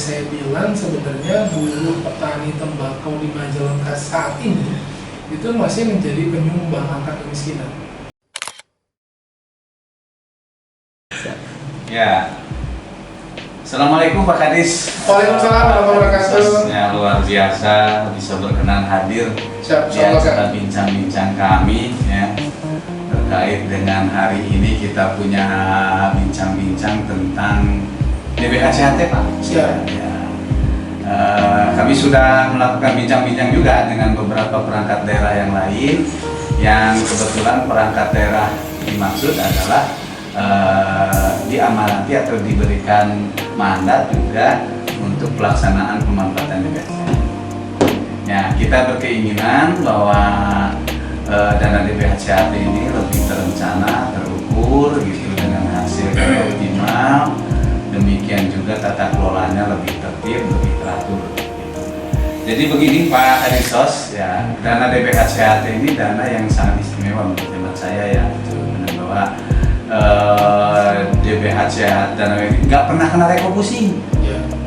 saya bilang sebenarnya buruh petani tembakau di Majalengka saat ini itu masih menjadi penyumbang angka kemiskinan. Ya, Assalamualaikum Pak Kadis. Waalaikumsalam warahmatullahi wabarakatuh. Ya, luar biasa bisa berkenan hadir Siap, di acara bincang-bincang kami ya. Terkait dengan hari ini kita punya bincang-bincang tentang DBHCHT Pak. Siap. Ya. Kami sudah melakukan bincang-bincang juga dengan beberapa perangkat daerah yang lain, yang kebetulan perangkat daerah dimaksud adalah diamanati atau diberikan mandat juga untuk pelaksanaan pemanfaatan DBHCHT. Ya, kita berkeinginan bahwa dana DBHCHT ini lebih terencana, terukur gitu dengan hasil yang optimal. Demikian juga tata kelolanya lebih tertib, lebih teratur. Gitu. Jadi begini Pak Kadinsos, ya dana DBHCHT ini dana yang sangat istimewa menurut hemat saya ya, bahwa DBHCHT dana ini nggak pernah kena reko pusing.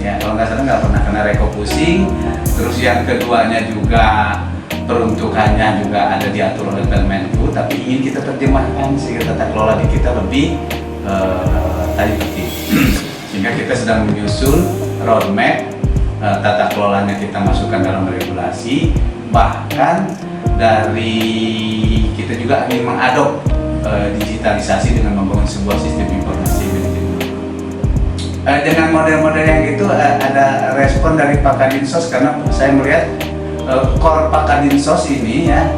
Ya kalau nggak salah nggak pernah kena reko pusing. Terus yang keduanya juga peruntukannya juga ada diatur oleh Permenku, tapi ingin kita terjemahkan sehingga tata kelola di kita lebih tadi tertib. Sehingga kita sedang menyusun roadmap tata kelolanya kita masukkan dalam regulasi, bahkan dari kita juga ingin mengadop digitalisasi dengan membangun sebuah sistem informasi manajemen. Dengan model-model yang itu ada respon dari Pak Kadinsos karena saya melihat core Pak Kadinsos ini ya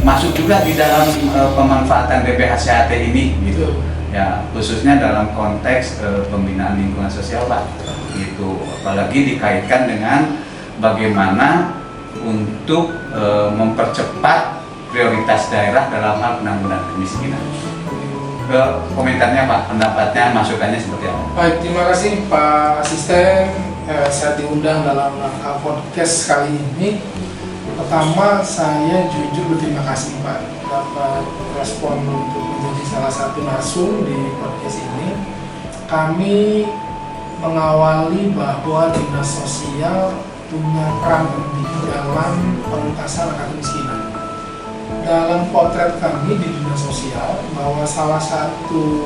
masuk juga di dalam pemanfaatan DBHCHT ini gitu. Ya, khususnya dalam konteks pembinaan lingkungan sosial Pak, gitu. Apalagi dikaitkan dengan bagaimana untuk mempercepat prioritas daerah dalam hal penanggulangan kemiskinan. Komentarnya Pak, pendapatnya, masukannya seperti apa? Baik, terima kasih Pak Asisten. Saya diundang dalam rangka podcast kali ini. Pertama, saya jujur berterima kasih Pak dapat respon untuk menjadi salah satu narsum di podcast ini. Kami mengawali bahwa dinas sosial punya peran penting dalam pengentasan angka kemiskinan. Dalam potret kami di dinas sosial, bahwa salah satu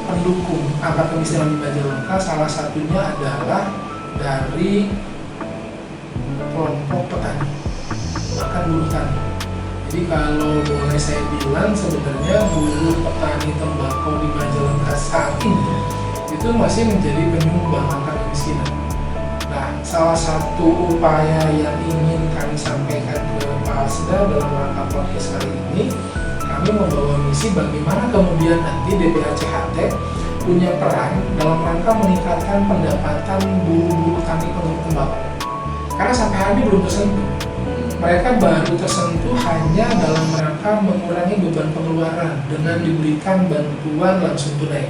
pendukung angka kemiskinan di Majalengka salah satunya adalah dari kelompok petani, bahkan buruh tani. Jadi kalau boleh saya bilang sebenarnya buruh petani tembakau di Majalengka saat ini itu masih menjadi penyumbang angka kemiskinan. Nah, salah satu upaya yang ingin kami sampaikan ke Pak Asda dalam rangka podcast kali ini, kami membawa misi bagaimana kemudian nanti DBHCHT punya peran dalam rangka meningkatkan pendapatan buruh-buruh tani pengrajin tembakau. Karena sampai hari ini belum tersentuh. Mereka baru tersentuh hanya dalam rangka mengurangi beban pengeluaran dengan diberikan bantuan langsung tunai.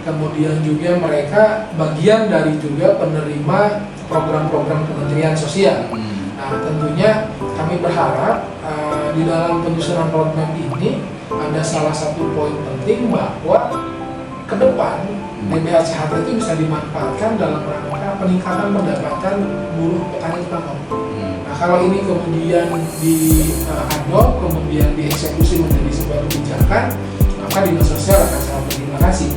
Kemudian juga mereka bagian dari juga penerima program-program Kementerian Sosial. Nah, tentunya kami berharap di dalam penyusunan roadmap ini ada salah satu poin penting bahwa ke depan DBHCHT itu bisa dimanfaatkan dalam rangka peningkatan pendapatan buruh petani tembakau. Nah, kalau ini kemudian diadop, kemudian dieksekusi menjadi sebuah kebijakan, maka dinas sosial akan sangat berterima kasih.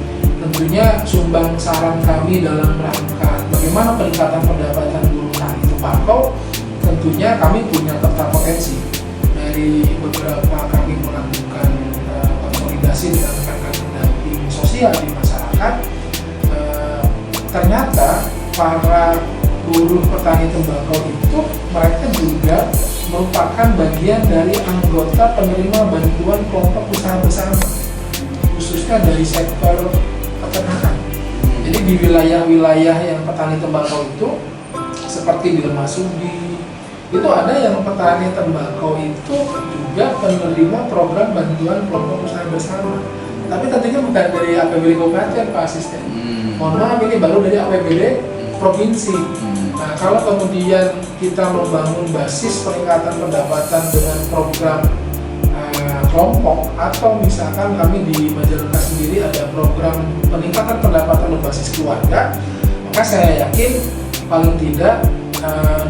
Tentunya sumbang saran kami dalam rangka bagaimana peningkatan pendapatan buruh tani tembakau, tentunya kami punya peta potensi. Dari beberapa kami melakukan konsolidasi dengan rekan-rekan pendamping sosial di masyarakat, ternyata para buruh petani tembakau itu mereka juga merupakan bagian dari anggota penerima bantuan kelompok usaha bersama, khususnya dari sektor peternakan. Jadi di wilayah-wilayah yang petani tembakau itu seperti di Lemah-Sudi, itu ada yang petani tembakau itu juga penerima program bantuan kelompok usaha bersama. Tapi tentunya bukan dari APBD Kabupaten Pak Asisten. Mohon maaf, ini baru dari APBD Provinsi. Nah, kalau kemudian kita membangun basis peningkatan pendapatan dengan program kelompok atau misalkan kami di Majalengka sendiri ada program peningkatan pendapatan berbasis keluarga, maka saya yakin paling tidak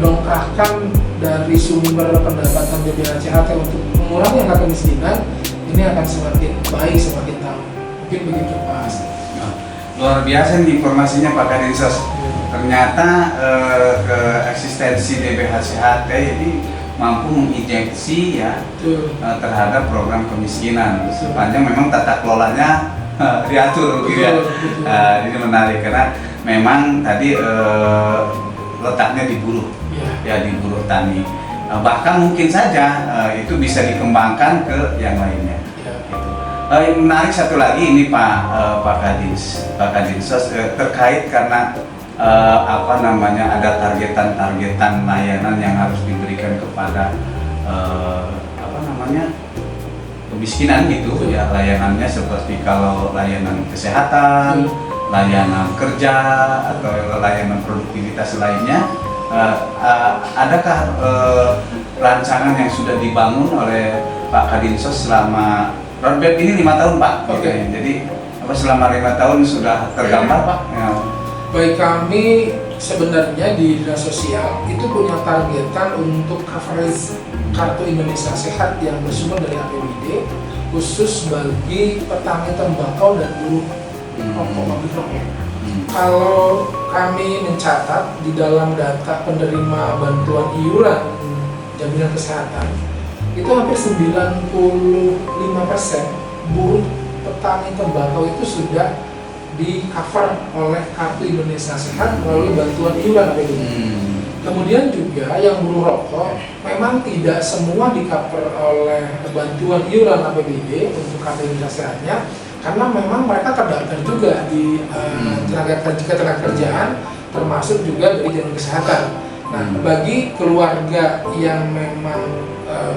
dongkrakkan dari sumber pendapatan BPHCHT untuk mengurangi angka kemiskinan ini akan semakin baik semakin tahun. Mungkin begitu Pak. Luar biasa nih informasinya Pak Kadinsos. Ternyata eksistensi DBHCHT ini mampu menginjeksi ya terhadap program kemiskinan sepanjang memang tata kelolanya diatur gitu ya. Ini menarik karena memang tadi letaknya di buruh ya di buruh tani. Bahkan mungkin saja itu bisa dikembangkan ke yang lainnya. Yang menarik satu lagi ini Pak Kadinsos terkait karena ada targetan layanan yang harus diberikan kepada kemiskinan gitu ya, layanannya seperti kalau layanan kesehatan, layanan kerja atau layanan produktivitas lainnya. Adakah rancangan yang sudah dibangun oleh Pak Kadinsos selama roadmap ini 5 tahun Pak? Oke. Jadi selama 5 tahun sudah tergambar Pak? Ya. Baik, kami sebenarnya di Dinas Sosial itu punya targetan untuk coverage Kartu Indonesia Sehat yang bersumber dari APBD khusus bagi petani tembakau dan buruh rokok pabrik rokok. Kalau kami mencatat di dalam data penerima bantuan iuran jaminan kesehatan itu hampir 95% buruh petani tembakau itu sudah di cover oleh Kartu Indonesia Sehat melalui bantuan iuran APBD. Kemudian juga yang buruh rokok memang tidak semua di cover oleh bantuan iuran APBD untuk Kartu Indonesia Sehatnya, karena memang mereka terdaftar juga di tenaga kerjaan termasuk juga dari jaminan kesehatan. Nah, bagi keluarga yang memang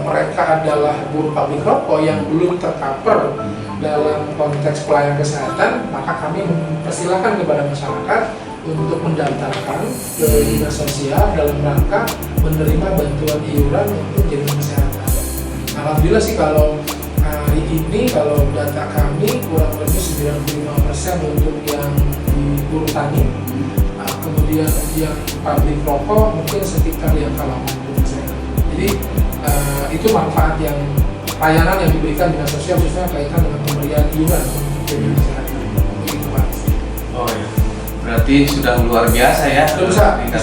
mereka adalah buruh pabrik rokok yang belum tercover dalam konteks pelayanan kesehatan, maka kami mempersilahkan kepada masyarakat untuk mendaftarkan ke Dinas Sosial dalam rangka menerima bantuan iuran untuk jaminan kesehatan. Alhamdulillah sih kalau hari ini kalau data kami kurang lebih 95% untuk yang di buruh tani, kemudian yang pabrik rokok mungkin sekitar yang kalangan 20%. Jadi itu manfaat yang layanan yang diberikan Dinas Sosial khususnya kaitan dengan pemberian iuran untuk jaminan kesehatan. Begitu Pak. Oh ya, berarti sudah luar biasa ya tingkat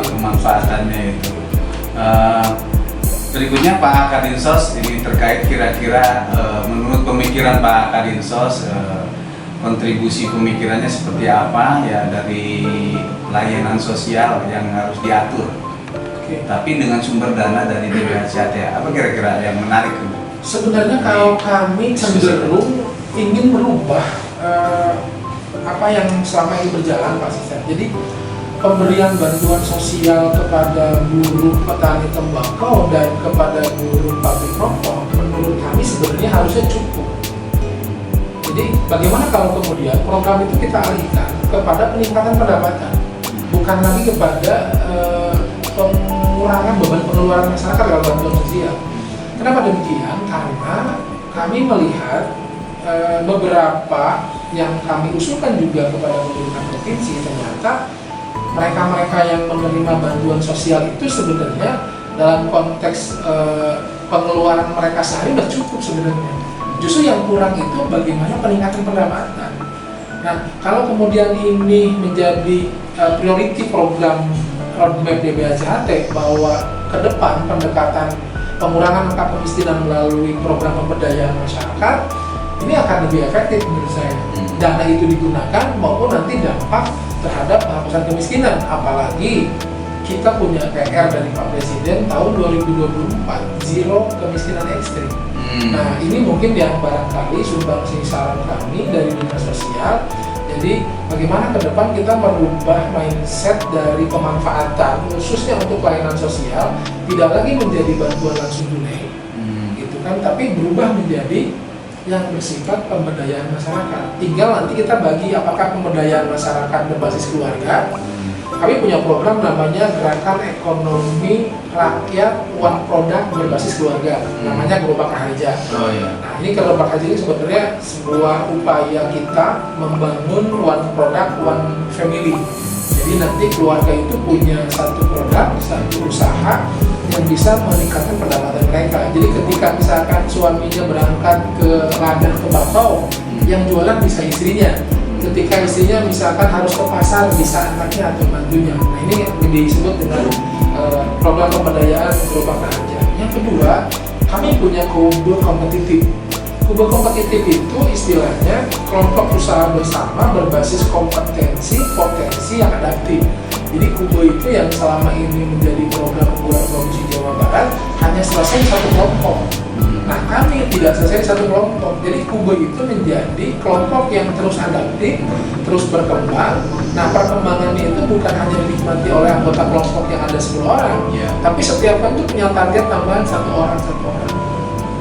pemanfaatannya itu. Berikutnya Pak Kadinsos, ini terkait kira-kira menurut pemikiran Pak Kadinsos kontribusi pemikirannya seperti apa ya dari layanan sosial yang harus diatur. Tapi dengan sumber dana dari DBHCHT, apa kira-kira yang menarik? Sebenarnya kalau kami cenderung ingin merubah apa yang selama ini berjalan Pak Sister. Jadi pemberian bantuan sosial kepada buruh petani tembakau dan kepada buruh pabrik rokok menurut kami sebenarnya harusnya cukup. Jadi bagaimana kalau kemudian program itu kita alihkan kepada peningkatan pendapatan, bukan lagi kepada pengurangan beban pengeluaran masyarakat dalam bantuan sosial. Kenapa demikian? Karena kami melihat beberapa yang kami usulkan juga kepada pemerintah provinsi, ternyata mereka-mereka yang menerima bantuan sosial itu sebenarnya dalam konteks pengeluaran mereka sehari sudah cukup sebenarnya. Justru yang kurang itu bagaimana peningkatan pendapatan. Nah, kalau kemudian ini menjadi priority program roadmap DBHCHT bahwa ke depan pendekatan pengurangan angka kemiskinan melalui program pemberdayaan masyarakat ini akan lebih efektif menurut saya. Dana itu digunakan maupun nanti dampak terhadap penghapusan kemiskinan, apalagi kita punya PR dari Pak Presiden tahun 2024 zero kemiskinan ekstrim. Nah, ini mungkin yang barangkali sumbangsi saran kami dari Dinas Sosial. Jadi bagaimana ke depan kita merubah mindset dari pemanfaatan khususnya untuk pelayanan sosial tidak lagi menjadi bantuan langsung tunai, gitu kan, tapi berubah menjadi yang bersifat pemberdayaan masyarakat. Tinggal nanti kita bagi apakah pemberdayaan masyarakat berbasis keluarga kami punya program namanya Gerakan Ekonomi Rakyat One Product berbasis keluarga, namanya Gerobak Raharja. Oh iya. Nah, ini Gerobak Raharja ini sebenarnya sebuah upaya kita membangun one product, one family. Jadi nanti keluarga itu punya satu produk, satu usaha yang bisa meningkatkan pendapatan mereka. Jadi ketika misalkan suaminya berangkat ke ladang tembakau, yang jualan bisa istrinya. Ketika istrinya misalkan harus ke pasar, bisa anaknya atau mantunya. Nah, ini disebut dengan program pemberdayaan Gerobak Raharja. Yang kedua, kami punya Kube Kompetitif. Kube Kompetitif itu istilahnya kelompok usaha bersama berbasis kompetensi, potensi yang adaptif. Jadi Kube itu yang selama ini menjadi program unggulan Provinsi Jawa Barat hanya selesai satu kelompok. Nah, kami tidak selesai satu kelompok. Jadi Kube itu menjadi kelompok yang terus adaptif, terus berkembang. Nah, perkembangannya itu bukan hanya dinikmati oleh anggota kelompok yang ada 10 orang, tapi setiap kan itu punya target tambahan satu orang.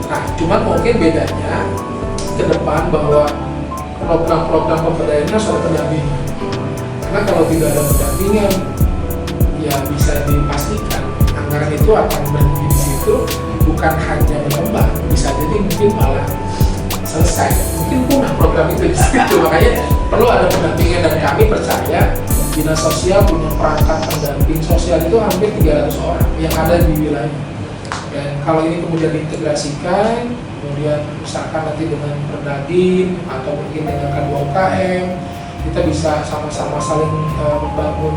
Nah, cuman mungkin bedanya ke depan bahwa program-program pemberdayaan harus ada pendampingan. Karena kalau tidak ada pendampingan, ya bisa dipastikan anggaran itu akan berhenti di situ, bukan hanya berkembang, bisa jadi mungkin malah selesai, mungkin punah program itu di situ. Makanya perlu ada pendampingan, dan kami percaya dinas sosial punya perangkat pendamping sosial itu hampir 300 orang yang ada di wilayah. Dan kalau ini kemudian diintegrasikan, kemudian misalkan nanti dengan Perdadin atau mungkin dengan K2UKM, kita bisa sama-sama saling membangun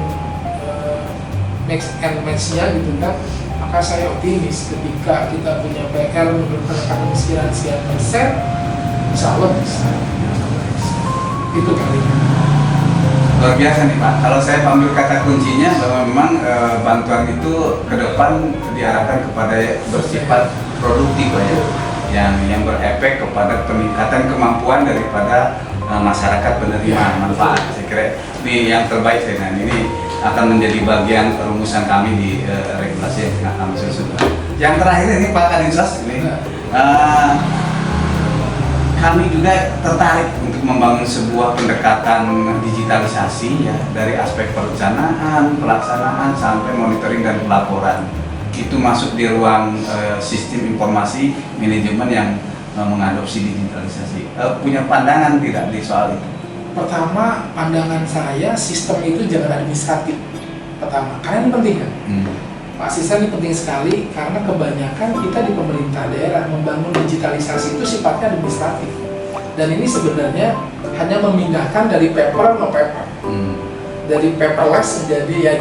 mix and match-nya gitu kan. Maka saya optimis ketika kita punya PR menurunkan angka kemiskinan sekian persen, insya Allah bisa. Itu kali. Luar biasa nih Pak. Kalau saya ambil kata kuncinya bahwa memang bantuan itu ke depan diarahkan kepada bersifat produktif ya, yang berefek kepada peningkatan kemampuan daripada masyarakat penerima manfaat. Saya kira ini yang terbaik saya. Ini akan menjadi bagian perumusan kami di regulasi yang tengah kami susun. Yang terakhir ini Pak Kadinsos, ini kami juga tertarik untuk membangun sebuah pendekatan digitalisasi ya, dari aspek perencanaan, pelaksanaan sampai monitoring dan pelaporan. Itu masuk di ruang sistem informasi manajemen yang mengadopsi digitalisasi. Punya pandangan tidak di soal itu? Pertama, pandangan saya sistem itu jangan administratif. Pertama, karena ini penting kan? Pak Sisa, ini penting sekali karena kebanyakan kita di pemerintah daerah membangun digitalisasi itu sifatnya administratif. Dan ini sebenarnya hanya memindahkan dari paper ke paper. Dari paperless jadi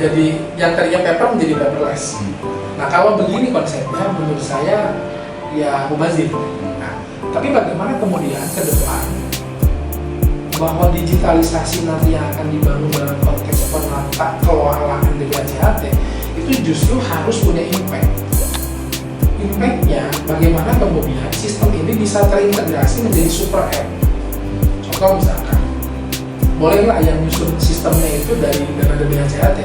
yang tadinya paper menjadi paperless. Nah, kalau begini konsepnya menurut saya ya mubazir. Nah, tapi bagaimana kemudian ke depan bahwa digitalisasi nanti yang akan dibangun dalam konteks penata kelolaan DBHCHT itu justru harus punya impact. Impact-nya bagaimana kemudian sistem ini bisa terintegrasi menjadi super app. Contoh misalkan, bolehlah yang nyusun sistemnya itu dari dana DBHCHT,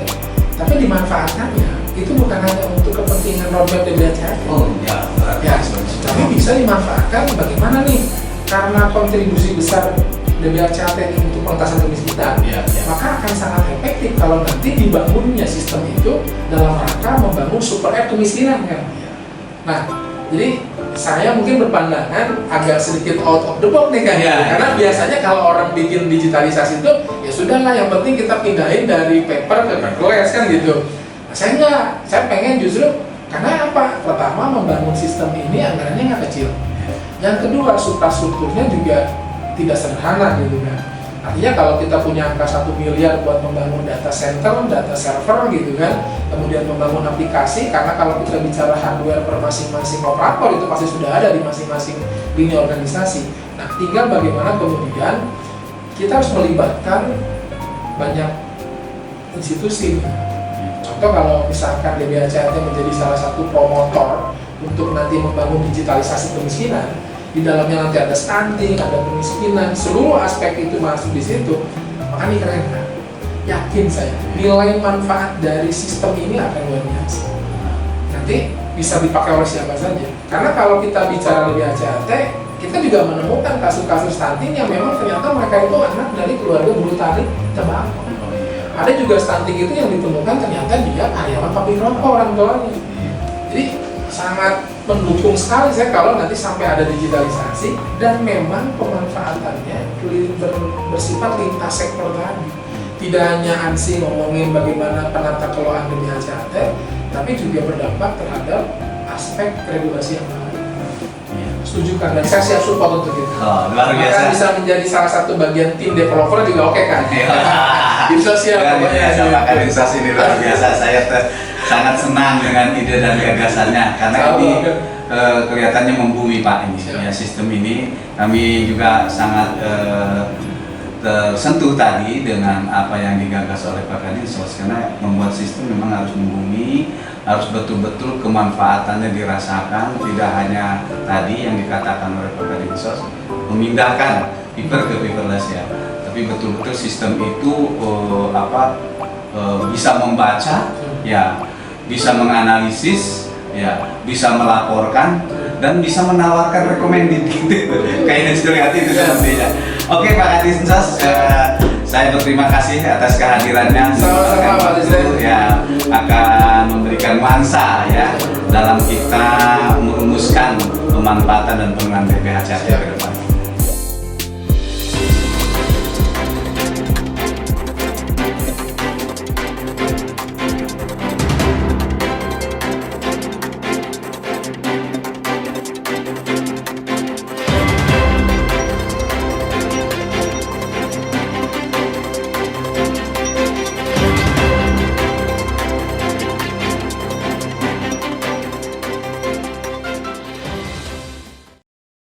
tapi dimanfaatkannya itu bukan hanya untuk kepentingan roadmap DBHCHT. Oh ya, tapi bisa dimanfaatkan bagaimana nih, karena kontribusi besar DBHCHT ini untuk pengentasan kemiskinan, maka akan sangat efektif kalau nanti dibangunnya sistem itu dalam rangka membangun super app kemiskinan kan. Nah, jadi saya mungkin berpandangan agak sedikit out of the box nih kan, karena biasanya kalau orang bikin digitalisasi itu ya sudahlah, yang penting kita pindahin dari paper ke paperless kan gitu. Nah, saya enggak, saya pengen justru karena apa? Pertama, membangun sistem ini anggarannya nggak kecil. Yang kedua, infrastrukturnya juga tidak sederhana gitu kan. Artinya kalau kita punya angka 1 miliar buat membangun data center, data server gitu kan, kemudian membangun aplikasi, karena kalau kita bicara hardware per masing-masing operator itu pasti sudah ada di masing-masing lini organisasi. Nah, tinggal bagaimana kemudian kita harus melibatkan banyak institusi. Contoh kalau misalkan DBHCHT menjadi salah satu promotor untuk nanti membangun digitalisasi kemiskinan, di dalamnya nanti ada stunting, ada kemiskinan, seluruh aspek itu masuk di situ, maka ini keren kan? Yakin saya, nilai manfaat dari sistem ini akan luar biasa. Nanti bisa dipakai oleh siapa saja. Karena kalau kita bicara DBHCHT, kita juga menemukan kasus-kasus stunting yang memang ternyata mereka itu anak dari keluarga buruh tani tembakau. Ada juga stunting itu yang ditemukan ternyata dia karyawan pabrik rokok orang tuanya. Jadi sangat mendukung sekali saya kalau nanti sampai ada digitalisasi dan memang pemanfaatannya bersifat lintas sektor tadi. Tidak hanya ANSI ngomongin bagaimana penata kelolaan demi HCAT, tapi juga berdampak terhadap aspek regulasi yang lain. Setuju kan? Dan saya siap support untuk itu. Oh, luar biasa. Maka bisa menjadi salah satu bagian tim developer juga oke kan? Tim sosial. Maka Dinsos ini luar biasa. Saya sangat senang dengan ide dan gagasannya karena ini kelihatannya membumi Pak ini. Ya, sistem ini kami juga sangat tersentuh tadi dengan apa yang digagas oleh Pak Kadinsos karena membuat sistem memang harus membumi, harus betul-betul kemanfaatannya dirasakan, tidak hanya tadi yang dikatakan oleh Pak Kadinsos memindahkan paper ke paperless ya, tapi betul-betul sistem itu bisa membaca ya, bisa menganalisis ya, bisa melaporkan dan bisa menawarkan recommended gitu. Kayak hati itu sepertinya. Oke Pak Kadinsos, saya berterima kasih atas kehadirannya. Sama-sama Pak Dirjen. Ya, akan memberikan nuansa ya dalam kita merumuskan pemanfaatan dan penggunaan BPH.